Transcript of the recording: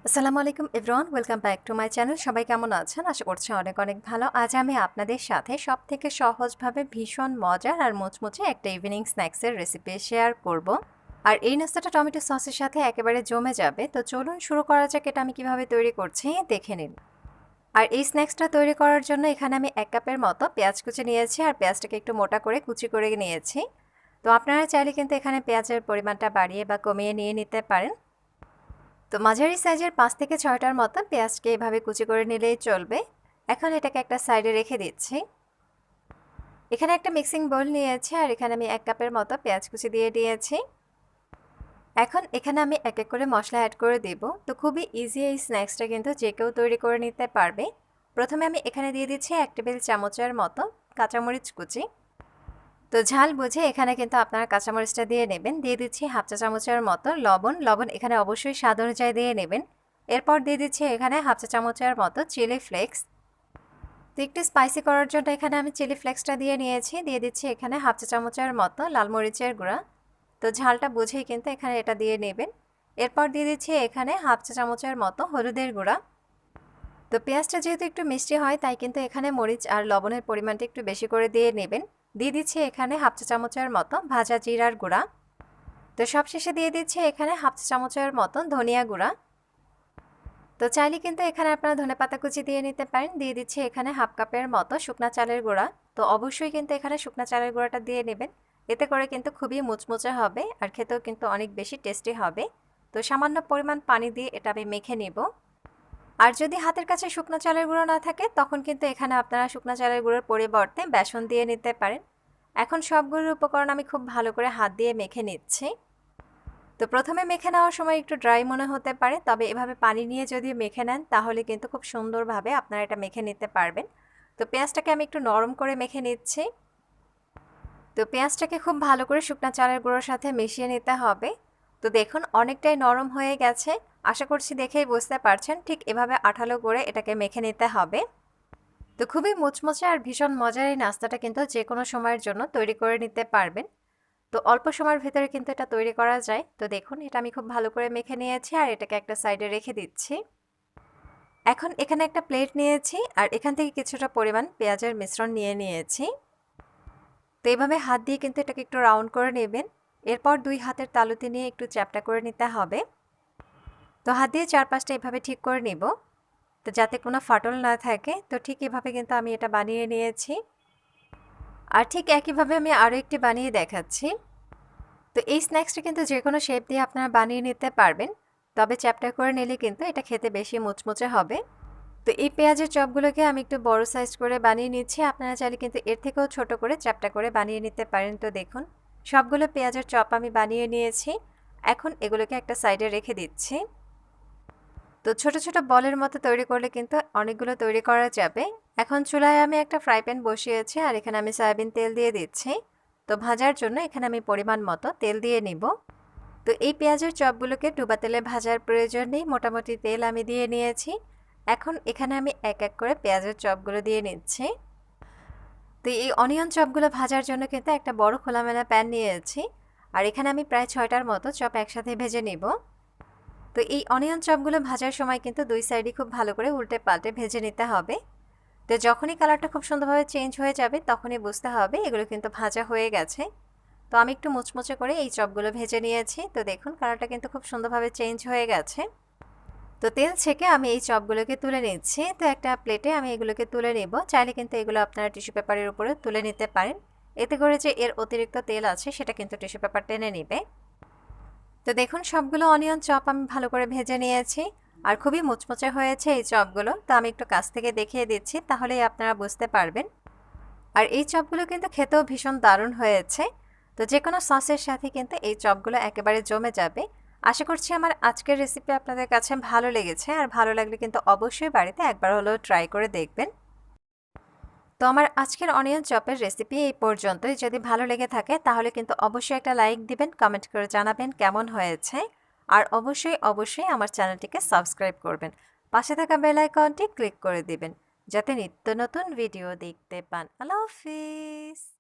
আসসালামু আলাইকুম everyone, welcome back to my channel. সবাই কেমন আছেন? আশা করছি অনেক অনেক ভালো। আজ আমি আপনাদের সাথে সবথেকে সহজভাবে ভীষণ মজার আর মুচমুচে একটা ইভিনিং স্ন্যাক্সের রেসিপি শেয়ার করব। আর এই নাস্তাটা টমেটো সসের সাথে একেবারে জমে যাবে। তো চলুন শুরু করা যাক। এটা আমি কিভাবে তৈরি করছি দেখে নিন। আর এই স্ন্যাক্সটা তৈরি করার জন্য এখানে আমি 1 কাপের মতো পেঁয়াজ কুচি নিয়েছি, আর পেঁয়াজটাকে একটু মোটা করে কুচি করে নিয়েছি। তো আপনারা চাইলে কিন্তু এখানে পেঁয়াজের পরিমাণটা বাড়িয়ে বা কমিয়ে নিয়ে নিতে পারেন। তো মাঝারি সাইজের 5 থেকে 6টার মতো পেঁয়াজকে এভাবে কুচি করে নিলেই চলবে। এখন এটাকে একটা সাইডে রেখে দিচ্ছি। এখানে একটা মিক্সিং বোল নিয়েছি, আর এখানে আমি 1 কাপের মতো পেঁয়াজ কুচি দিয়ে দিয়েছি। এখন এখানে আমি এক এক করে মশলা অ্যাড করে দিব। তো খুবই ইজি এই স্ন্যাক্সটা, কিন্তু যে কেউ তৈরি করে নিতে পারবে। প্রথমে আমি এখানে দিয়ে দিচ্ছি 1 টেবিল চামচের মতো কাঁচামরিচ কুচি। তো ঝাল বুঝে এখানে কিন্তু আপনারা কাঁচামরিচটা দিয়ে নেবেন। দিয়ে দিচ্ছি হাফ চা চামচের মতো লবণ এখানে অবশ্যই স্বাদ অনুযায়ী দিয়ে নেবেন। এরপর দিয়ে দিচ্ছি এখানে হাফ চা চামচের মতো চিলি ফ্লেক্স। তো একটু স্পাইসি করার জন্য এখানে আমি চিলি ফ্লেক্সটা দিয়ে নিয়েছি। দিয়ে দিচ্ছি এখানে হাফ চা চামচের মতো লাল মরিচের গুঁড়া। তো ঝালটা বুঝেই কিন্তু এখানে এটা দিয়ে নেবেন। এরপর দিয়ে দিচ্ছি এখানে হাফ চা চামচের মতো হলুদের গুঁড়া। তো পেঁয়াজটা যেহেতু একটু মিষ্টি হয়, তাই কিন্তু এখানে মরিচ আর লবণের পরিমাণটা একটু বেশি করে দিয়ে নেবেন। দিয়ে দিচ্ছি এখানে হাফ চা চামচের মতো ভাজা জিরার গুঁড়া। তো সবশেষে দিয়ে দিচ্ছি এখানে হাফ চা চামচের মতো ধনিয়া গুঁড়া। তো চাইলে কিন্তু এখানে আপনারা ধনেপাতা কুচি দিয়ে নিতে পারেন। দিয়ে দিচ্ছি এখানে হাফ কাপের মতো শুকনা চালের গুঁড়া। তো অবশ্যই কিন্তু এখানে শুকনা চালের গুঁড়াটা দিয়ে নেবেন। এতে করে কিন্তু খুবই মুচমুচে হবে, আর খেতেও কিন্তু অনেক বেশি টেস্টি হবে। তো সামান্য পরিমাণ পানি দিয়ে এটা আমি মেখে নিব। আর যদি হাতের কাছে শুকনো চালের গুঁড়ো না থাকে, তখন কিন্তু এখানে আপনারা শুকনো চালের গুঁড়োর পরিবর্তে বেসন দিয়ে নিতে পারেন। এখন সবগুলো উপকরণ আমি খুব ভালো করে হাত দিয়ে মেখে নিচ্ছি। তো প্রথমে মেখে নেওয়ার সময় একটু ড্রাই মনে হতে পারে, তবে এভাবে পানি নিয়ে যদি মেখে নেন তাহলে কিন্তু খুব সুন্দরভাবে আপনারা এটা মেখে নিতে পারবেন। তো পেঁয়াজটাকে আমি একটু নরম করে মেখে নিচ্ছি। তো পেঁয়াজটাকে খুব ভালো করে শুকনো চালের গুঁড়োর সাথে মিশিয়ে নিতে হবে। তো দেখুন অনেকটাই নরম হয়ে গেছে। আশা করছি দেখেই বুঝতে পারছেন, ঠিক এভাবে আঠালো করে এটাকে মেখে নিতে হবে। তো খুবই মুচমুচে আর ভীষণ মজার এই নাস্তাটা কিন্তু যে কোনো সময়ের জন্য তৈরি করে নিতে পারবেন। তো অল্প সময়ের ভেতরে কিন্তু এটা তৈরি করা যায়। তো দেখুন এটা আমি খুব ভালো করে মেখে নিয়েছি, আর এটাকে একটা সাইডে রেখে দিচ্ছি। এখন এখানে একটা প্লেট নিয়েছি, আর এখান থেকে কিছুটা পরিমাণ পেঁয়াজের মিশ্রণ নিয়ে নিয়েছি। তো এইভাবে হাত দিয়ে কিন্তু এটাকে একটু রাউন্ড করে নেবেন। এরপর 2 হাতের তালুতে নিয়ে একটু চ্যাপ্টা করে নিতে হবে। তো হাত দিয়ে চারপাশটা এভাবে ঠিক করে নিব, তো যাতে কোনো ফাটল না থাকে। তো ঠিক এভাবে কিন্তু আমি এটা বানিয়ে নিয়েছি। আর ঠিক একইভাবে আমি আরও একটি বানিয়ে দেখাচ্ছি। তো এই স্ন্যাক্সটা কিন্তু যে কোনো শেপ দিয়ে আপনারা বানিয়ে নিতে পারবেন, তবে চ্যাপ্টা করে নিলে কিন্তু এটা খেতে বেশি মুচমুচে হবে। তো এই পেঁয়াজের চপগুলোকে আমি একটু বড় সাইজ করে বানিয়ে নিচ্ছি। আপনারা চাইলে কিন্তু এর থেকেও ছোট করে চ্যাপ্টা করে বানিয়ে নিতে পারেন। তো দেখুন সবগুলো পেঁয়াজের চপ আমি বানিয়ে নিয়েছি। এখন এগুলোকে একটা সাইডে রেখে দিচ্ছি। তো ছোট ছোট বলের মতো তৈরি করলে কিন্তু অনেকগুলো তৈরি করা যাবে। এখন চুলায় আমি একটা ফ্রাই প্যান বসিয়েছি, আর এখানে আমি সয়াবিন তেল দিয়ে দিচ্ছি। তো ভাজার জন্য এখানে আমি পরিমাণ মতো তেল দিয়ে নিব। তো এই পেঁয়াজের চপগুলোকে ডুবা তেলে ভাজার প্রয়োজন নেই, মোটামুটি তেল আমি দিয়ে নিয়েছি। এখন এখানে আমি এক এক করে পেঁয়াজের চপগুলো দিয়ে নিচ্ছি। তো এই অনিয়ন চপগুলো ভাজার জন্য কিন্তু একটা বড় খোলামেলা প্যান নিয়েছি, আর এখানে আমি প্রায় 6টার মতো চপ একসাথে ভেজে নিব। তো এই অনিয়ন চপগুলো ভাজার সময় কিন্তু 2 সাইডই খুব ভালো করে উল্টে পাল্টে ভেজে নিতে হবে। তো যখনই কালারটা খুব সুন্দরভাবে চেঞ্জ হয়ে যাবে, তখনই বুঝতে হবে এগুলো কিন্তু ভাজা হয়ে গেছে। তো আমি একটু মুচমুচে করে এই চপগুলো ভেজে নিয়েছি। তো দেখুন কালারটা কিন্তু খুব সুন্দরভাবে চেঞ্জ হয়ে গেছে। তো তেল ছেঁকে আমি এই চপগুলোকে তুলে নিচ্ছি। তো একটা প্লেটে আমি এগুলোকে তুলে নেব। চাইলে কিন্তু এগুলো আপনারা টিস্যু পেপারের উপরে তুলে নিতে পারেন। এতে করে যে এর অতিরিক্ত তেল আছে সেটা কিন্তু টিস্যু পেপার টেনে নেবে। তো দেখুন সবগুলো অনিয়ন চপ আমি ভালো করে ভেজে নিয়েছি, আর খুবই মুচমুচে হয়েছে এই চপগুলো। তো আমি একটু কাছ থেকে দেখিয়ে দিচ্ছি, তাহলেই আপনারা বুঝতে পারবেন। আর এই চপগুলো কিন্তু খেতেও ভীষণ দারুণ হয়েছে। তো যে কোনো সসের সাথে কিন্তু এই চপগুলো একেবারে জমে যাবে। আশা করছি আমার আজকের রেসিপি আপনাদের কাছে ভালো লেগেছে, আর ভালো লাগলে কিন্তু অবশ্যই বাড়িতে একবার হলেও ট্রাই করে দেখবেন। তো আমার আজকের অনিয়ন চপের রেসিপি এই পর্যন্তই। যদি ভালো লেগে থাকে তাহলে কিন্তু অবশ্যই একটা লাইক দিবেন, কমেন্ট করে জানাবেন কেমন হয়েছে। আর অবশ্যই আমার চ্যানেলটিকে সাবস্ক্রাইব করবেন। পাশে থাকা বেল আইকনটি ক্লিক করে দিবেন, যাতে নিত্য নতুন ভিডিও দেখতে পান। আল্লাহ হাফিজ।